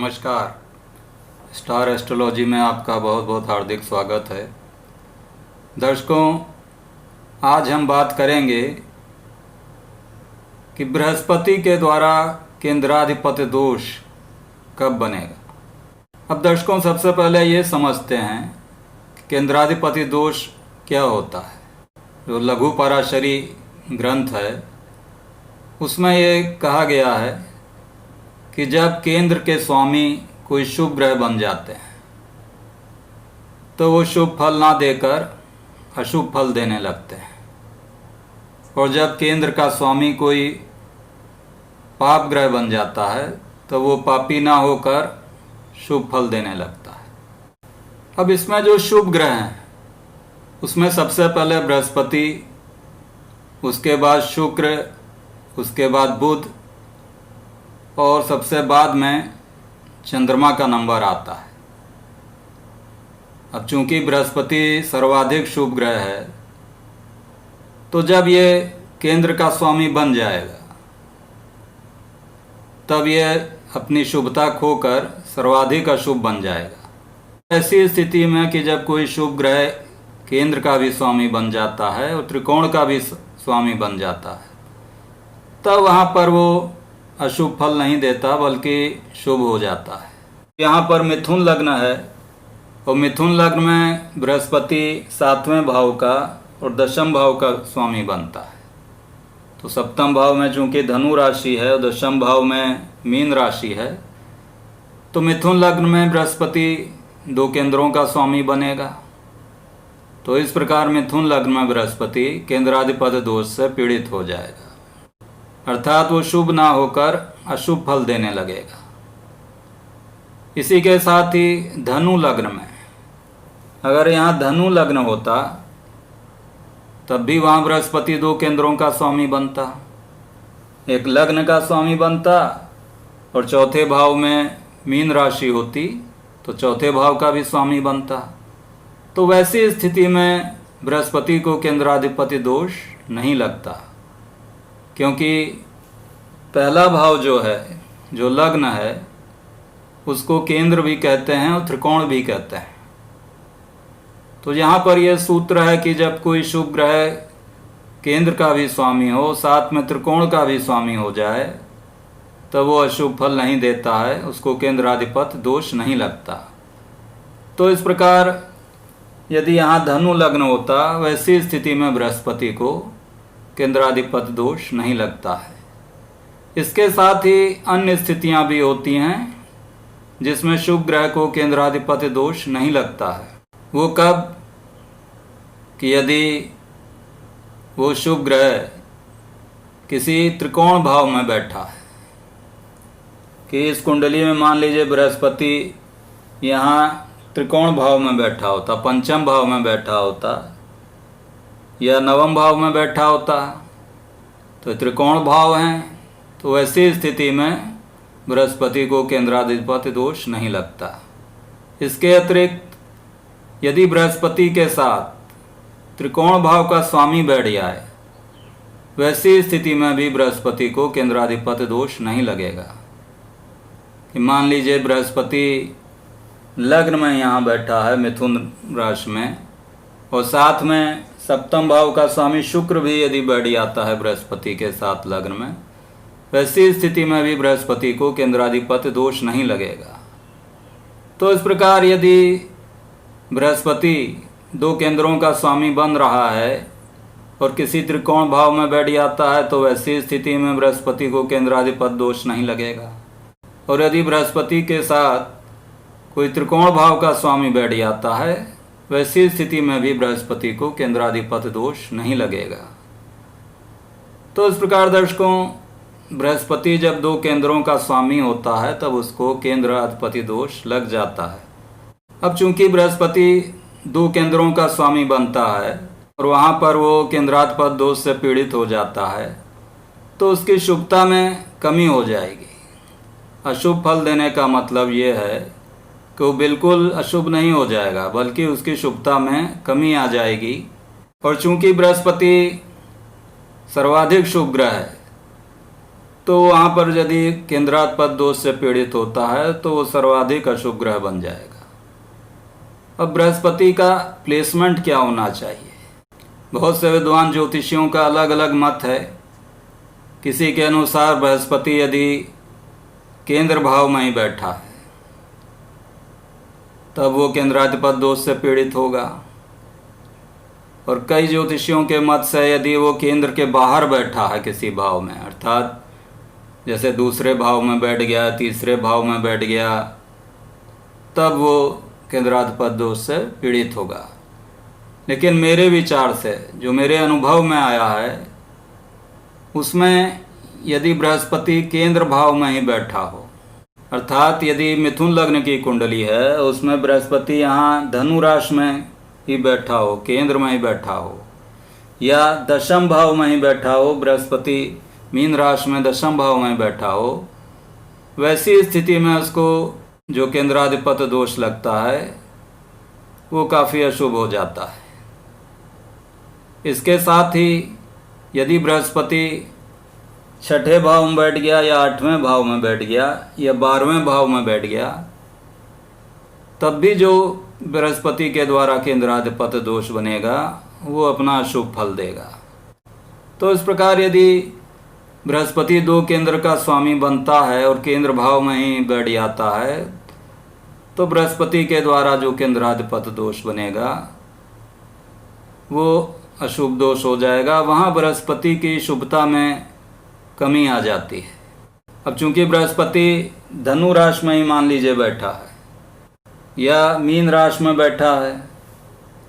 नमस्कार। Star astrology में आपका बहुत बहुत हार्दिक स्वागत है। दर्शकों, आज हम बात करेंगे कि बृहस्पति के द्वारा केंद्राधिपत्य दोष कब बनेगा। अब दर्शकों, सबसे पहले ये समझते हैं कि केंद्राधिपत्य दोष क्या होता है। जो लघु पराशरी ग्रंथ है उसमें ये कहा गया है कि जब केंद्र के स्वामी कोई शुभ ग्रह बन जाते हैं तो वो शुभ फल ना देकर अशुभ फल देने लगते हैं, और जब केंद्र का स्वामी कोई पाप ग्रह बन जाता है तो वो पापी ना होकर शुभ फल देने लगता है। अब इसमें जो शुभ ग्रह हैं उसमें सबसे पहले बृहस्पति, उसके बाद शुक्र, उसके बाद बुध और सबसे बाद में चंद्रमा का नंबर आता है। अब चूंकि बृहस्पति सर्वाधिक शुभ ग्रह है तो जब ये केंद्र का स्वामी बन जाएगा तब ये अपनी शुभता खोकर सर्वाधिक अशुभ बन जाएगा। ऐसी स्थिति में कि जब कोई शुभ ग्रह केंद्र का भी स्वामी बन जाता है और त्रिकोण का भी स्वामी बन जाता है तब वहाँ पर वो अशुभ फल नहीं देता बल्कि शुभ हो जाता है। यहाँ पर मिथुन लग्न है और मिथुन लग्न में बृहस्पति 7वें भाव का और 10वें भाव का स्वामी बनता है। तो 7वें भाव में चूंकि धनु राशि है और 10वें भाव में मीन राशि है तो मिथुन लग्न में बृहस्पति 2 केंद्रों का स्वामी बनेगा। तो इस प्रकार मिथुन लग्न में बृहस्पति केंद्राधिपत्य दोष से पीड़ित हो जाएगा, अर्थात वो शुभ ना होकर अशुभ फल देने लगेगा। इसी के साथ ही धनु लग्न में अगर यहाँ धनु लग्न होता तब भी वहाँ बृहस्पति 2 केंद्रों का स्वामी बनता, एक लग्न का स्वामी बनता और चौथे भाव में मीन राशि होती तो चौथे भाव का भी स्वामी बनता। तो वैसी स्थिति में बृहस्पति को केंद्राधिपत्य दोष नहीं लगता, क्योंकि पहला भाव जो है, जो लग्न है, उसको केंद्र भी कहते हैं और त्रिकोण भी कहते हैं। तो यहाँ पर यह सूत्र है कि जब कोई शुभ ग्रह केंद्र का भी स्वामी हो, साथ में त्रिकोण का भी स्वामी हो जाए, तब वो अशुभ फल नहीं देता है, उसको केंद्राधिपत्य दोष नहीं लगता। तो इस प्रकार यदि यहाँ धनु लग्न होता, वैसी स्थिति में बृहस्पति को केंद्राधिपत्य दोष नहीं लगता है। इसके साथ ही अन्य स्थितियां भी होती हैं जिसमें शुभ ग्रह को केंद्राधिपत्य दोष नहीं लगता है। वो कब? कि यदि वो शुभ ग्रह किसी त्रिकोण भाव में बैठा है, कि इस कुंडली में मान लीजिए बृहस्पति यहाँ त्रिकोण भाव में बैठा होता, पंचम भाव में बैठा होता या नवम भाव में बैठा होता, तो त्रिकोण भाव हैं, तो ऐसी स्थिति में बृहस्पति को केंद्राधिपत्य दोष नहीं लगता। इसके अतिरिक्त यदि बृहस्पति के साथ त्रिकोण भाव का स्वामी बैठ जाए, वैसी स्थिति में भी बृहस्पति को केंद्राधिपत्य दोष नहीं लगेगा। कि मान लीजिए बृहस्पति लग्न में यहाँ बैठा है मिथुन राशि में, और साथ में 7वें भाव का स्वामी शुक्र भी यदि बैठ जाता है बृहस्पति के साथ लग्न में, वैसी स्थिति में भी बृहस्पति को केंद्राधिपत्य दोष नहीं लगेगा। तो इस प्रकार यदि बृहस्पति 2 केंद्रों का स्वामी बन रहा है और किसी त्रिकोण भाव में बैठ जाता है तो वैसी स्थिति में बृहस्पति को केंद्राधिपत्य दोष नहीं लगेगा। और यदि बृहस्पति के साथ कोई त्रिकोण भाव का स्वामी बैठ जाता है, वैसी स्थिति में भी बृहस्पति को केंद्राधिपत्य दोष नहीं लगेगा। तो इस प्रकार दर्शकों, बृहस्पति जब 2 केंद्रों का स्वामी होता है तब उसको केंद्राधिपत्य दोष लग जाता है। अब चूंकि बृहस्पति 2 केंद्रों का स्वामी बनता है और वहाँ पर वो केंद्राधिपत्य दोष से पीड़ित हो जाता है तो उसकी शुभता में कमी हो जाएगी। अशुभ फल देने का मतलब ये है कि वो बिल्कुल अशुभ नहीं हो जाएगा, बल्कि उसकी शुभता में कमी आ जाएगी। और चूंकि बृहस्पति सर्वाधिक शुभ ग्रह है तो वहाँ पर यदि केंद्राधिपति दोष से पीड़ित होता है तो वो सर्वाधिक अशुभ ग्रह बन जाएगा। अब बृहस्पति का प्लेसमेंट क्या होना चाहिए? बहुत से विद्वान ज्योतिषियों का अलग अलग मत है। किसी के अनुसार बृहस्पति यदि केंद्र भाव में ही बैठा है तब वो केंद्राधिपति दोष से पीड़ित होगा, और कई ज्योतिषियों के मत से यदि वो केंद्र के बाहर बैठा है किसी भाव में, अर्थात जैसे दूसरे भाव में बैठ गया, तीसरे भाव में बैठ गया, तब वो केंद्राधिपति दोष से पीड़ित होगा। लेकिन मेरे विचार से, जो मेरे अनुभव में आया है, उसमें यदि बृहस्पति केंद्र भाव में ही बैठा हो, अर्थात यदि मिथुन लग्न की कुंडली है उसमें बृहस्पति यहाँ धनु राशि में ही बैठा हो, केंद्र में ही बैठा हो, या दशम भाव में ही बैठा हो, बृहस्पति मीन राशि में दशम भाव में बैठा हो, वैसी स्थिति में उसको जो केंद्राधिपति दोष लगता है वो काफ़ी अशुभ हो जाता है। इसके साथ ही यदि बृहस्पति छठे भाव में बैठ गया या आठवें भाव में बैठ गया या 12वें भाव में बैठ गया, तब भी जो बृहस्पति के द्वारा केंद्राधिपति दोष बनेगा वो अपना अशुभ फल देगा। तो इस प्रकार यदि बृहस्पति दो केंद्र का स्वामी बनता है और केंद्र भाव में ही बैठ जाता है तो बृहस्पति के द्वारा जो केंद्राधिपति दोष बनेगा वो अशुभ दोष हो जाएगा। वहाँ बृहस्पति की शुभता में कमी आ जाती है। अब चूंकि बृहस्पति धनु राशि में ही मान लीजिए बैठा है या मीन राशि में बैठा है,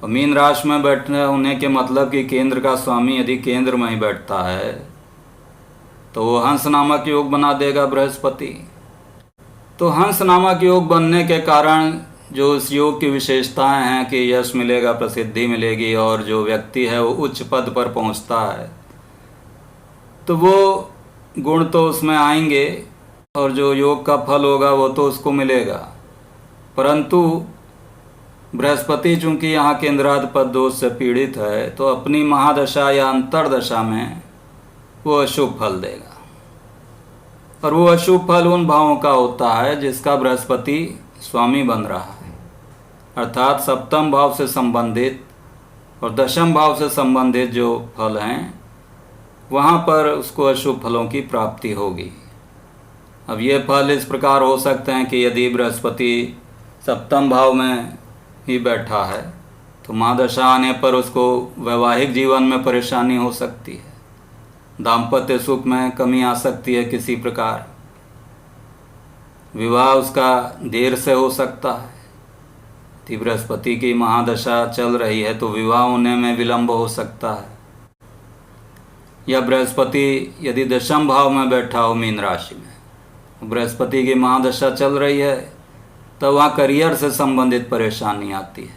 और मीन राशि में बैठने होने के मतलब कि केंद्र का स्वामी यदि केंद्र में ही बैठता है तो वो हंस नामक योग बना देगा बृहस्पति। तो हंस नामक योग बनने के कारण जो इस योग की विशेषताएं हैं कि यश मिलेगा, प्रसिद्धि मिलेगी, और जो व्यक्ति है वो उच्च पद पर पहुंचता है, तो वो गुण तो उसमें आएंगे और जो योग का फल होगा वो तो उसको मिलेगा। परंतु बृहस्पति चूंकि यहाँ केंद्राधिपति दोष से पीड़ित है तो अपनी महादशा या अंतरदशा में वो अशुभ फल देगा, और वो अशुभ फल उन भावों का होता है जिसका बृहस्पति स्वामी बन रहा है, अर्थात सप्तम भाव से संबंधित और दशम भाव से संबंधित जो फल हैं वहाँ पर उसको अशुभ फलों की प्राप्ति होगी। अब ये फल इस प्रकार हो सकते हैं कि यदि बृहस्पति सप्तम भाव में ही बैठा है तो महादशा आने पर उसको वैवाहिक जीवन में परेशानी हो सकती है, दाम्पत्य सुख में कमी आ सकती है, किसी प्रकार विवाह उसका देर से हो सकता है। यदि बृहस्पति की महादशा चल रही है तो विवाह होने में विलंब हो सकता है, या बृहस्पति यदि दशम भाव में बैठा हो मीन राशि में, बृहस्पति की महादशा चल रही है तो वहाँ करियर से संबंधित परेशानी आती है।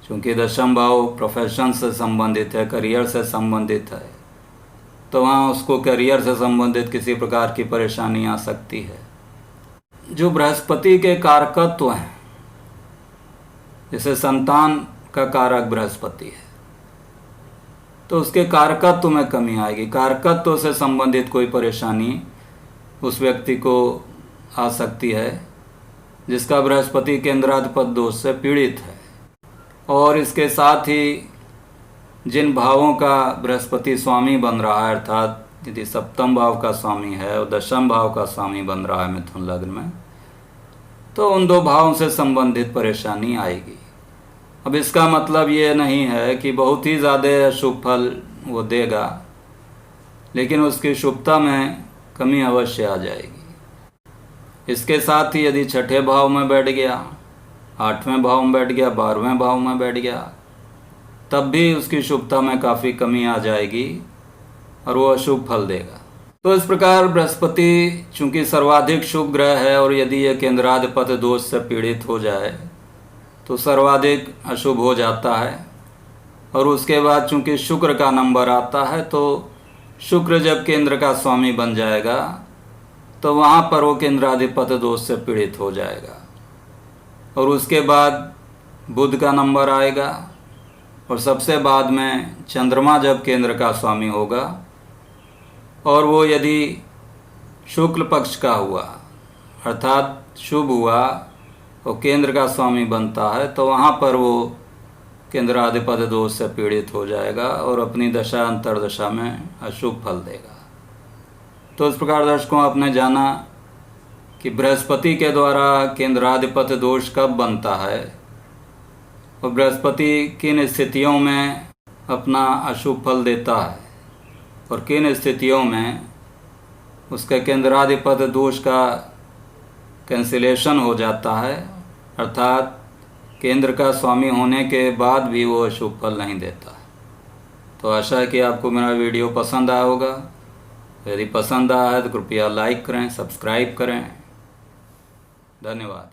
क्योंकि दशम भाव प्रोफेशन से संबंधित है, करियर से संबंधित है, तो वहाँ उसको करियर से संबंधित किसी प्रकार की परेशानी आ सकती है। जो बृहस्पति के कारकत्व हैं, जैसे संतान का कारक बृहस्पति है तो उसके कारकत्व में कमी आएगी, कारकत्व से संबंधित कोई परेशानी उस व्यक्ति को आ सकती है जिसका बृहस्पति केंद्राधिपति दोष से पीड़ित है। और इसके साथ ही जिन भावों का बृहस्पति स्वामी बन रहा है, अर्थात यदि सप्तम भाव का स्वामी है और दशम भाव का स्वामी बन रहा है मिथुन लग्न में, तो उन दो भावों से संबंधित परेशानी आएगी। अब इसका मतलब ये नहीं है कि बहुत ही ज़्यादा शुभ फल वो देगा, लेकिन उसकी शुभता में कमी अवश्य आ जाएगी। इसके साथ ही यदि छठे भाव में बैठ गया, आठवें भाव में बैठ गया, 12वें भाव में बैठ गया, तब भी उसकी शुभता में काफ़ी कमी आ जाएगी और वो अशुभ फल देगा। तो इस प्रकार बृहस्पति चूंकि सर्वाधिक शुभ ग्रह है और यदि यह केंद्राधिपति दोष से पीड़ित हो जाए तो सर्वाधिक अशुभ हो जाता है। और उसके बाद चूंकि शुक्र का नंबर आता है तो शुक्र जब केंद्र का स्वामी बन जाएगा तो वहाँ पर वो केंद्राधिपति दोष से पीड़ित हो जाएगा। और उसके बाद बुध का नंबर आएगा और सबसे बाद में चंद्रमा जब केंद्र का स्वामी होगा और वो यदि शुक्ल पक्ष का हुआ अर्थात शुभ हुआ, वो केंद्र का स्वामी बनता है, तो वहाँ पर वो केंद्राधिपति दोष से पीड़ित हो जाएगा और अपनी दशा अंतर्दशा में अशुभ फल देगा। तो इस प्रकार दर्शकों, आपने जाना कि बृहस्पति के द्वारा केंद्राधिपति दोष कब बनता है और बृहस्पति किन स्थितियों में अपना अशुभ फल देता है और किन स्थितियों में उसके केंद्राधिपति दोष का कैंसिलेशन हो जाता है, अर्थात केंद्र का स्वामी होने के बाद भी वो अशुभ फल नहीं देता। तो आशा है कि आपको मेरा वीडियो पसंद आया होगा। यदि पसंद आया है तो कृपया लाइक करें, सब्सक्राइब करें। धन्यवाद।